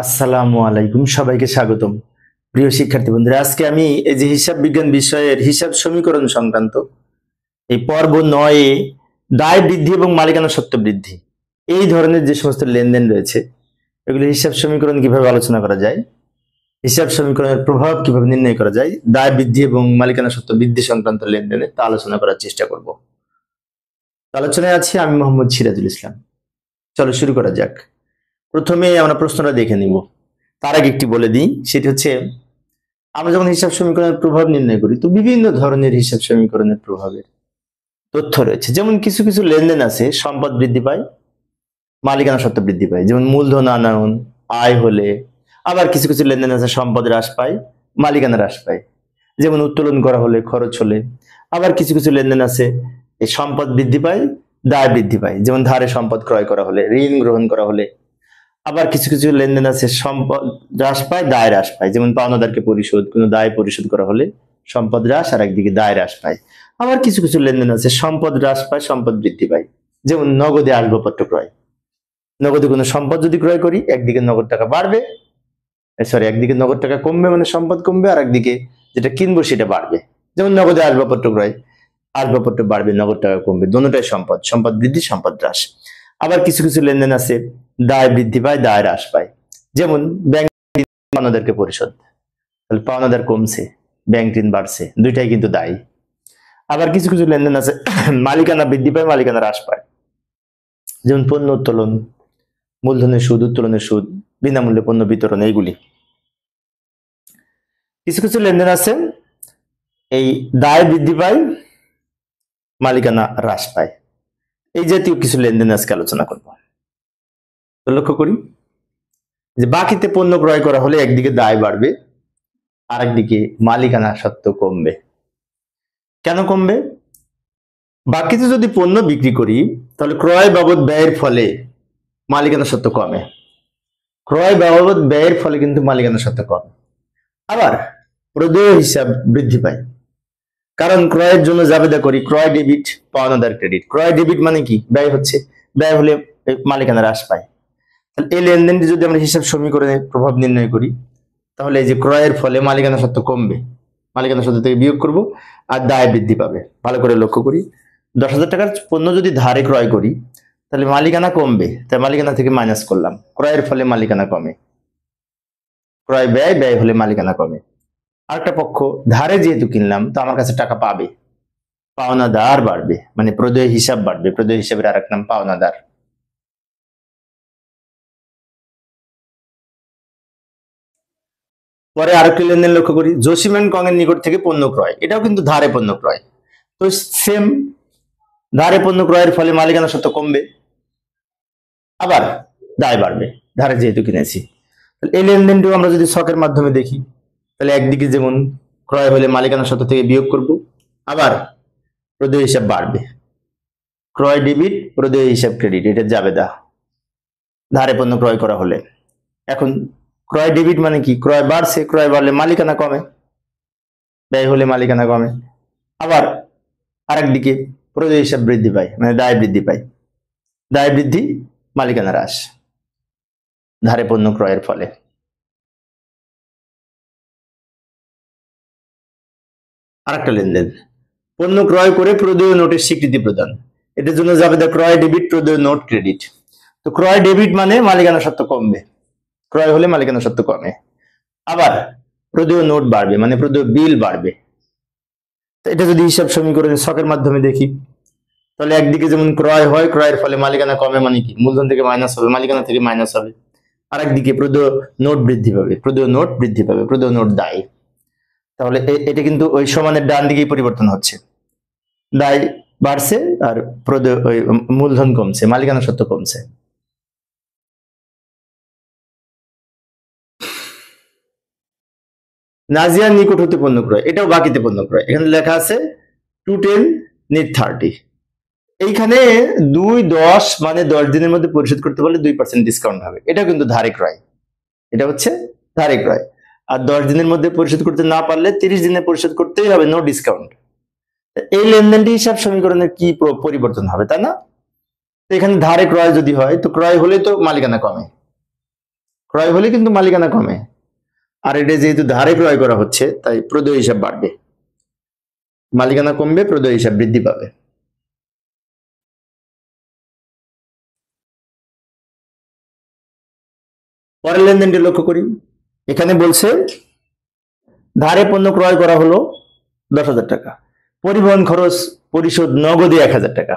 আসসালামু আলাইকুম, সবাইকে স্বাগতম। প্রিয় শিক্ষার্থী বন্ধুরা, আজকে আমি এই যে হিসাব বিজ্ঞান বিষয়ের হিসাব সমীকরণ সংক্রান্ত এই পর্ব ৯ এ দায় বৃদ্ধি এবং মালিকানা সত্ত্ব বৃদ্ধি এই ধরনের যে সমস্ত লেনদেন রয়েছে এগুলো হিসাব সমীকরণ কিভাবে আলোচনা করা যায়, হিসাব সমীকরণের প্রভাব কিভাবে নির্ণয় করা যায়, দায় বৃদ্ধি এবং মালিকানা সত্ত্ব বৃদ্ধি সংক্রান্ত লেনদেনে তা আলোচনা করার চেষ্টা করব। আলোচনায় আছি আমি মোহাম্মদ সিরাজুল ইসলাম। চলো শুরু করা যাক। প্রথমে আমরা প্রশ্নটা দেখে নিব। তার আগে একটি বলে দিই, সেটি হচ্ছে আমরা যখন হিসাব সমীকরণের প্রভাব নির্ণয় করি তো বিভিন্ন ধরনের হিসাব সমীকরণের প্রভাবের তথ্য রয়েছে। যেমন কিছু কিছু লেনদেন আছে সম্পদ বৃদ্ধি পায়, মালিকানা সত্ত্ব বৃদ্ধি পায়, যেমন মূলধন আনয়ন আয় হলে। আবার কিছু কিছু লেনদেন আছে সম্পদ হ্রাস পায়, মালিকানা হ্রাস পায়, যেমন উত্তোলন করা হলে, খরচ হলে। আবার কিছু কিছু লেনদেন আছে এই সম্পদ বৃদ্ধি পায়, দায় বৃদ্ধি পায়, যেমন ধারে সম্পদ ক্রয় করা হলে, ঋণ গ্রহণ করা হলে। আবার কিছু কিছু লেনদেন আছে সম্পদ হ্রাস পায়, দায় হ্রাস পায়, যেমন পাওনাদারকে পরিশোধ, কোনো দায় পরিশোধ করা হলে সম্পদ হ্রাস আর একদিকে দায় হ্রাস পায়। আবার কিছু কিছু লেনদেন আছে সম্পদ হ্রাস পায়, সম্পদ বৃদ্ধি পায়, যেমন নগদে আসবাবপত্র ক্রয়। নগদে কোনো সম্পদ যদি ক্রয় করি একদিকে নগদ টাকা বাড়বে, একদিকে নগদ টাকা কমবে মানে সম্পদ কমবে, আর একদিকে যেটা কিনবো সেটা বাড়বে। যেমন নগদে আসবাবপত্র ক্রয়, আসবাবপত্র বাড়বে, নগদ টাকা কমবে, দোনোটাই সম্পদ, সম্পদ বৃদ্ধি সম্পদ হ্রাস। আবার কিছু কিছু লেনদেন আছে দায় বৃদ্ধি পায়, দায় হ্রাস পায়, যেমন ব্যাংক পাওনাদারকে পরিশোধ, তাহলে পাওনাদার কমছে, ব্যাংক ঋণ বাড়ছে, দুইটাই কিন্তু দায়ী। আবার কিছু কিছু লেনদেন আছে মালিকানা বৃদ্ধি পায়, মালিকানা হ্রাস পায়, যেমন পণ্য উত্তোলন, মূলধনের সুদ, উত্তোলনের সুদ, বিনামূল্যে পণ্য বিতরণ, এইগুলি। কিছু কিছু লেনদেন আছে এই দায় বৃদ্ধি পায়, মালিকানা হ্রাস পায়। এই জাতীয় কিছু লেনদেন আজকে আলোচনা করব। তো লক্ষ্য করি যে বাকিতে পণ্য ক্রয় করা হলে একদিকে দায় বাড়বে, আর একদিকে মালিকানা সত্ত্ব কমবে। কেন কমবে? বাকিতে যদি পণ্য বিক্রি করি তাহলে ক্রয় বাবদ ব্যয়ের ফলে মালিকানা সত্ত্ব কমে, ক্রয় বাবদ ব্যয়ের ফলে কিন্তু মালিকানা সত্ত্ব কমে। আবার প্রদেয় হিসাব বৃদ্ধি পায়, কারণ ক্রয়ের জন্য জাবেদা করি ক্রয় ডেবিট, পাওনাদার ক্রেডিট। ক্রয় ডেবিট মানে কি? ব্যয় হচ্ছে, ব্যয় হলে মালিকানা হ্রাস পায়। তাহলে এই লেনদেনটি যদি আমরা হিসাব সমীকরণে প্রভাব নির্ণয় করি তাহলে এই যে ক্রয়ের ফলে মালিকানা সত্ত্ব কমবে, মালিকানা সত্ত্ব থেকে বিয়োগ করব, আর দায় বৃদ্ধি পাবে। ভালো করে লক্ষ্য করি, 10,000 টাকার পণ্য যদি ধারে ক্রয় করি তাহলে মালিকানা কমবে, তাই মালিকানা থেকে মাইনাস করলাম, ক্রয়ের ফলে মালিকানা কমে, ক্রয় ব্যয়, ব্যয় হলে মালিকানা কমে। আরেকটা পক্ষ ধারে যেহেতু কিনলাম তো আমার কাছে টাকা পাবে, পাওনাদার বাড়বে, মানে প্রদেয় হিসাব বাড়বে, প্রদেয় হিসাবের আরেক নাম পাওনাদার। পরে আরেকটি লেনদেন লক্ষ্য করি, জসিম এন্ড কং এর নিকট থেকে পণ্য ক্রয়, এটাও কিন্তু ধারে পণ্য ক্রয়। তো সেম, ধারে পণ্য ক্রয়ের ফলে মালিকানা সত্ত্ব কমবে, আবার দায় বাড়বে, ধারে যেহেতু কিনেছি। এই লেনদেনটিও আমরা যদি ছকের মাধ্যমে দেখি তাহলে একদিকে যেমন ক্রয় হলে মালিকানা সত্ত্ব থেকে বিয়োগ করব, আবার প্রদেয় হিসাব বাড়বে, ক্রয় ডেবিট, প্রদেয় হিসাব ক্রেডিট, এটা জাবেদা ধারে পণ্য ক্রয় করা হলে। এখন ক্রয় ডেবিট মানে কি? ক্রয় বাড়ছে, ক্রয় বাড়লে মালিকানা কমে, ব্যয় হলে মালিকানা কমে। আবার আরেকদিকে প্রদেয় হিসাব বৃদ্ধি পায়, মানে দায় বৃদ্ধি পায়, দায় বৃদ্ধি, মালিকানা হ্রাস ধারে পণ্য ক্রয়ের ফলে। আরেকটা লেনদেন, পণ্য ক্রয় করে প্রদেয় নোটের স্বীকৃতি প্রদান, এটার জন্য জাবেদা ক্রয় ডেবিট, প্রদেয় নোট ক্রেডিট। তো ক্রয় ডেবিট মানে মালিকানা সত্ত্ব কমবে, ক্রয় হলে মালিকানা সত্ত্ব কমে। আবার প্রদেয় নোট বাড়বে, মানে প্রদেয় বিল বাড়বে। এটা যদি হিসাব সমীকরণের ছকের মাধ্যমে দেখি তাহলে একদিকে যেমন ক্রয় হয়, ক্রয়ের ফলে মালিকানা কমে, মানে কি? মূলধন থেকে মাইনাস হবে, মালিকানা থেকে মাইনাস হবে। আর একদিকে প্রদেয় নোট বৃদ্ধি পাবে, প্রদেয় নোট বৃদ্ধি পাবে, প্রদেয় নোট দায়। তাহলে এটা কিন্তু ওই সমানের ডান দিকেই পরিবর্তন হচ্ছে, দায় বাড়ছে আর প্রদেয় মূলধন কমছে, মালিকানা সত্ত্ব কমছে। নাজিয়ার নিকট হতে পণ্য ক্রয়, এটাও বাকিতে পণ্য ক্রয়। এখানে লেখা আছে 210 need 30, এইখানে 2-10 মানে 10 দিনের মধ্যে পরিশোধ করতে পারলে 2% ডিসকাউন্ট হবে। এটা কিন্তু ধারে ক্রয়, এটা হচ্ছে ধারে ক্রয়। আর 10 দিনের মধ্যে পরিশোধ করতে না পারলে 30 দিনে পরিশোধ করতেই হবে, নো ডিসকাউন্ট। এই লেনদেনটি হিসাব সমীকরণের কি পরিবর্তন হবে, তাই না? এখানে ধারে ক্রয় যদি হয় তো ক্রয় হলে তো মালিকানা কমে, ক্রয় হলে কিন্তু মালিকানা কমে, আর এটা যেহেতু ধারে ক্রয় করা হচ্ছে তাই প্রদেয় হিসাব বাড়বে, মালিকানা কমবে, প্রদেয় হিসাব বৃদ্ধি পাবে। পরের লেনদেনটি লক্ষ্য করি। এখানে বলছে ধারে পণ্য ক্রয় করা হলো 10,000 টাকা, পরিবহন খরচ পরিশোধ নগদে 1,000 টাকা,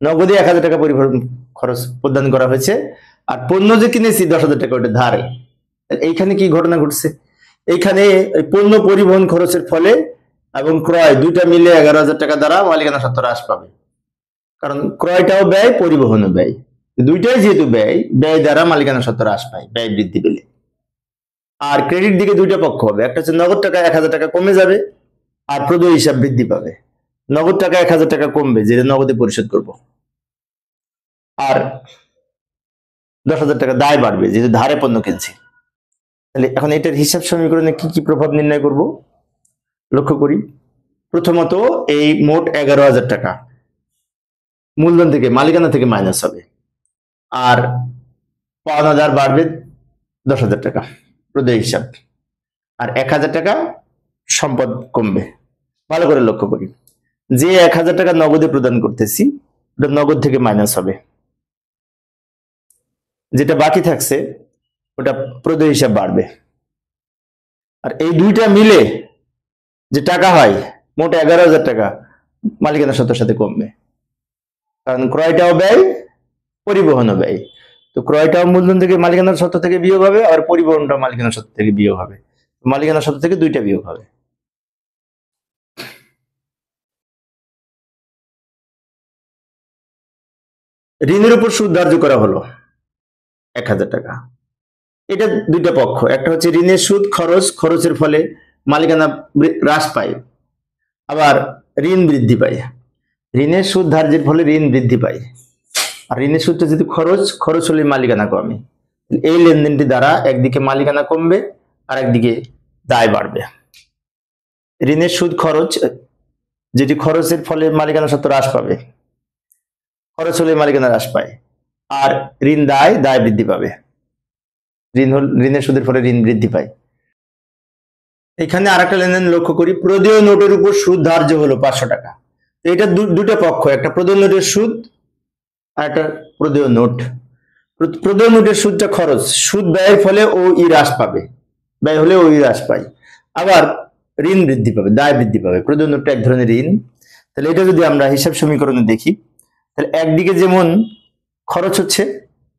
নগদে 1,000 টাকা পরিবহন খরচ প্রদান করা হয়েছে। আর পণ্য যে কিনেছি 10,000 টাকা, ওটা ধারে। এইখানে কি ঘটনা ঘটছে? এইখানে পণ্য পরিবহন খরচের ফলে এবং ক্রয় দুইটা মিলে 11,000 টাকা দ্বারা মালিকানা সত্ত্ব হ্রাস পাবে, কারণ ক্রয়টাও ব্যয়, পরিবহনও ব্যয়, দুইটাই যেহেতু ব্যয়, ব্যয় দ্বারা মালিকানা সত্ত্ব হ্রাস পায় ব্যয় বৃদ্ধি পেলে। আর ক্রেডিট দিকে দুইটা পক্ষ হবে, একটা হচ্ছে নগদ টাকা 1,000 টাকা কমে যাবে, আর প্রদেয় হিসাব বৃদ্ধি পাবে। নগদ টাকা 1,000 টাকা কমবে, যেটা নগদে পরিশোধ করব, আর 10,000 টাকা দায় বাড়বে যেহেতু ধারে পণ্য কিনছি। তাহলে এখন এটার হিসাব সমীকরণে কি কি প্রভাব নির্ণয় করব লক্ষ্য করি। প্রথমত এই মোট 11,000 টাকা মূলধন থেকে, মালিকানা থেকে মাইনাস হবে, আর পাওনাদার বাড়বে 10,000 টাকা প্রদেয় হিসাব, আর 1,000 টাকা সম্পদ কমবে। ভালো করে লক্ষ্য করি, যে 1,000 টাকা নগদে প্রদান করতেছি ওটা নগদ থেকে মাইনাস হবে, যেটা বাকি থাকছে ওটা প্রদেয় হিসাব বাড়বে। আর এই দুইটা মিলে যে টাকা হয় মোট 11,000 টাকা মালিকানা সত্ত্বের সাথে কমবে, কারণ ক্রয়টাও ব্যয়, পরিবহনও ব্যয়। তো ক্রয়টাও মূলধন থেকে মালিকানার সত্ত্ব থেকে বিয়োগ হবে, আর পরিবহনটাও মালিকানার সত্ত্ব থেকে বিয়োগ হবে, মালিকানার সত্ত্ব থেকে দুইটা বিয়োগ হবে। ঋণের উপর সুদ ধার্য করা হলো 1,000 টাকা। এটা দুইটা পক্ষ, একটা হচ্ছে ঋণের সুদ খরচ, খরচের ফলে মালিকানা হ্রাস পায়, আবার ঋণ বৃদ্ধি পায়। ঋণের সুদ ধার্যের ফলে ঋণ বৃদ্ধি পায়, আর ঋণের সুদটা যদি খরচ, খরচ হলে মালিকানা কমে। এই লেনদেনটি দ্বারা একদিকে মালিকানা কমবে আর একদিকে দায় বাড়বে। ঋণের সুদ খরচ, যেটি খরচের ফলে মালিকানা সত্ত্ব হ্রাস পাবে, খরচ হলে মালিকানা হ্রাস পায়, আর ঋণ দায়, দায় বৃদ্ধি পাবে। ঋণের সুদের ফলে ঋণ বৃদ্ধি পায়। এখানে আরেকটা লেনদেন লক্ষ্য করি, প্রদেয় নোটের উপর সুদ ধার্য হলো 500 টাকা। এটা দুটো পক্ষ, একটা প্রদেয় নোটের সুদ আর একটা প্রদেয় নোট। প্রদেয় নোটের সুদটা খরচ, সুদ ব্যয়ের ফলে ও ই হ্রাস পাবে, ব্যয় হলে ও ই হ্রাস পায়, আবার ঋণ বৃদ্ধি পাবে, দায় বৃদ্ধি পাবে। প্রদেয় নোটটা এক ধরনের ঋণ। তাহলে এটা যদি আমরা হিসাব সমীকরণে দেখি, তাহলে একদিকে যেমন খরচ হচ্ছে,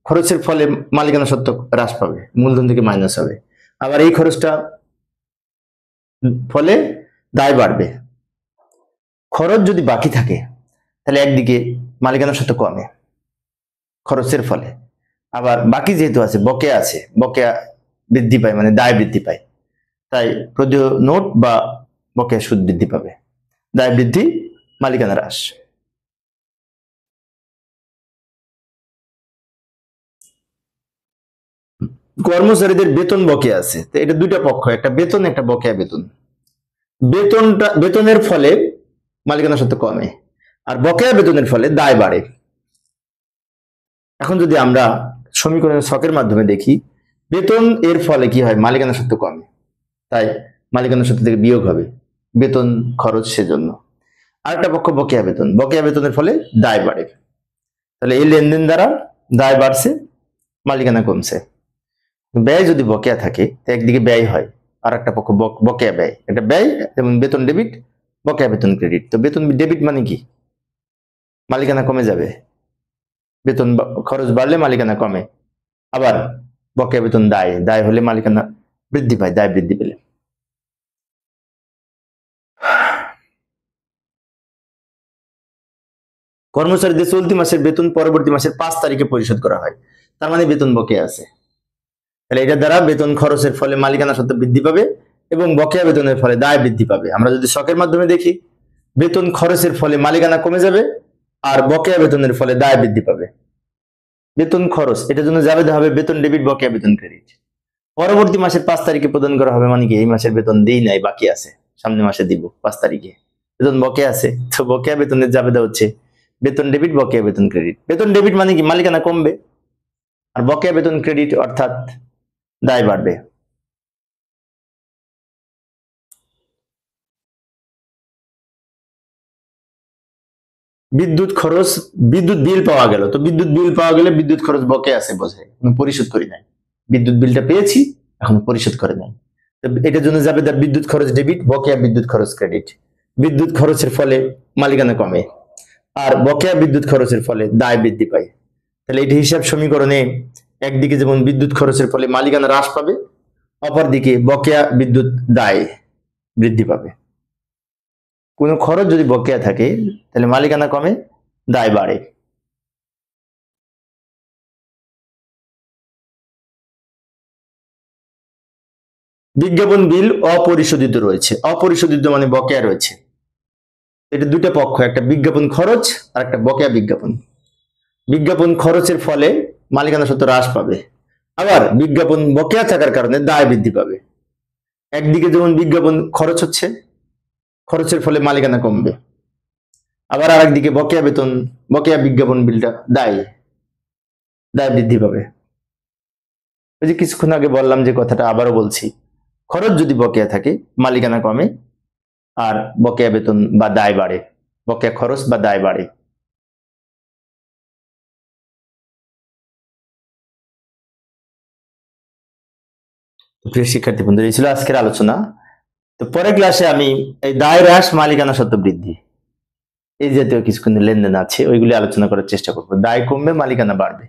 খরচের ফলে মালিকানা সত্ত্ব হ্রাস পাবে, মূলধন থেকে মাইনাস হবে, আবার এই খরচটা ফলে দায় বাড়বে। খরচ যদি বাকি থাকে তাহলে একদিকে মালিকানা সত্ত্ব কমে খরচের ফলে, আবার বাকি যেহেতু আছে, বকেয়া আছে, বকেয়া বৃদ্ধি পায়, মানে দায় বৃদ্ধি পায়। তাই প্রদেয় নোট বা বকেয়া সুদ বৃদ্ধি পাবে, দায় বৃদ্ধি, মালিকানা হ্রাস। কর্মচারীদের বেতন বকেয়া আছে, তো এটা দুইটা পক্ষ, একটা বেতন, একটা বকেয়া বেতন। বেতনের ফলে মালিকানা সত্ত্ব কমে, আর বকেয়া বেতনের ফলে দায় বাড়ে। এখন যদি আমরা সমীকরণের ছকের মাধ্যমে দেখি, বেতন এর ফলে কি হয়, মালিকানা সত্ত্ব কমে, তাই মালিকানা সত্ত্ব থেকে বিয়োগ হবে, বেতন খরচ সেজন্য। আরেকটা পক্ষ বকেয়া বেতন, বকেয়া বেতনের ফলে দায় বাড়ে। তাহলে এই লেনদেন দ্বারা দায় বাড়ছে, মালিকানা কমছে। ব্যয় যদি বকেয়া থাকে একদিকে ব্যয় হয়, আর একটা পক্ষ বকেয়া ব্যয়, এটা ব্যয়, যেমন বেতন ডেবিট, বকেয়া বেতন ক্রেডিট। তো বেতন ডেবিট মানে কি, মালিকানা কমে যাবে, বেতন খরচ বাড়লে মালিকানা কমে, আবার বকেয়া বেতন দায়, দায় হলে মালিকানা বৃদ্ধি পায়, দায় বৃদ্ধি পেলে। কর্মচারীদের চলতি মাসের বেতন পরবর্তী মাসের 5 তারিখে পরিশোধ করা হয়, তার মানে বেতন বকেয়া আছে। তাহলে এটা দ্বারা বেতন খরচের ফলে মালিকানা সত্ত্ব বৃদ্ধি পাবে এবং বকেয়া বেতনের ফলে দায় বৃদ্ধি পাবে। আমরা যদি ছকের মাধ্যমে দেখি, বেতন খরচের ফলে মালিকানা কমে যাবে, আর বকেয়া বেতনের ফলে দায় বৃদ্ধি পাবে। বেতন খরচ, এটার জন্য যাবে হবে বেতন ডেবিট, বকেয়া বেতন ক্রেডিট। পরবর্তী মাসের 5 তারিখে প্রদান করা হবে, মানে কি এই মাসের বেতন দেই নাই, বাকি আছে, সামনে মাসে দিব 5 তারিখে, বেতন বকেয়া আছে, তো বকেয়া বেতনের যাবে হচ্ছে বেতন ডেবিট, বকেয়া বেতন ক্রেডিট। বেতন ডেবিট মানে কি, মালিকানা কমবে, আর বকেয়া বেতন ক্রেডিট অর্থাৎ দায় বাড়বে। বিদ্যুৎ খরচ, বিদ্যুৎ বিল পাওয়া গেল, তো বিদ্যুৎ বিল পাওয়া গেলে বিদ্যুৎ খরচ বকে আছে বোঝে, পরিশোধ করি নাই, বিদ্যুৎ বিলটা পেয়েছি এখন পরিশোধ করে নাই, এটার জন্য যাবে বিদ্যুৎ খরচ ডেবিট, বকেয়া বিদ্যুৎ খরচ ক্রেডিট। বিদ্যুৎ খরচের ফলে মালিকানা কমে, আর বকেয়া বিদ্যুৎ খরচের ফলে দায় বৃদ্ধি পায়। তাহলে এটি হিসাব সমীকরণে একদিকে যেমন বিদ্যুৎ খরচের ফলে মালিকানা হ্রাস পাবে, অপরদিকে বকেয়া বিদ্যুৎ দায় বৃদ্ধি পাবে। কোনো খরচ যদি বকেয়া থাকে তাহলে মালিকানা কমে, দায় বাড়ে। বিজ্ঞাপন বিল অপরিশোধিত রয়েছে, অপরিশোধিত মানে বকেয়া রয়েছে। এটা দুটো পক্ষ, একটা বিজ্ঞাপন খরচ আর একটা বকেয়া বিজ্ঞাপন। বিজ্ঞাপন খরচের ফলে মালিকানা সত্ত্ব হ্রাস পাবে, আবার বিজ্ঞাপন বকেয়া থাকার কারণে দায় বৃদ্ধি পাবে। একদিকে যেমন বিজ্ঞাপন খরচ হচ্ছে, খরচের ফলে মালিকানা কমবে, আবার আর একদিকে বকেয়া বেতন, বকেয়া বিজ্ঞাপন বিলটা দায় বৃদ্ধি পাবে। ওই যে কিছুক্ষণ আগে বললাম যে কথাটা আবারও বলছি, খরচ যদি বকেয়া থাকে মালিকানা কমে, আর বকেয়া বেতন বা দায় বাড়ে, বকেয়া খরচ বা দায় বাড়ে। প্রিয় শিক্ষার্থী বন্ধুরা, এই ছিল আজকের আলোচনা। তো পরের ক্লাসে আমি এই দায় হ্রাস, মালিকানা সত্ত্ব বৃদ্ধি, এই জাতীয় কিছু লেনদেন আছে ওইগুলি আলোচনা করার চেষ্টা করবো। দায় কমবে, মালিকানা বাড়বে।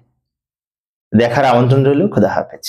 দেখার আমন্ত্রণ রইল। খোদা হাফেজ।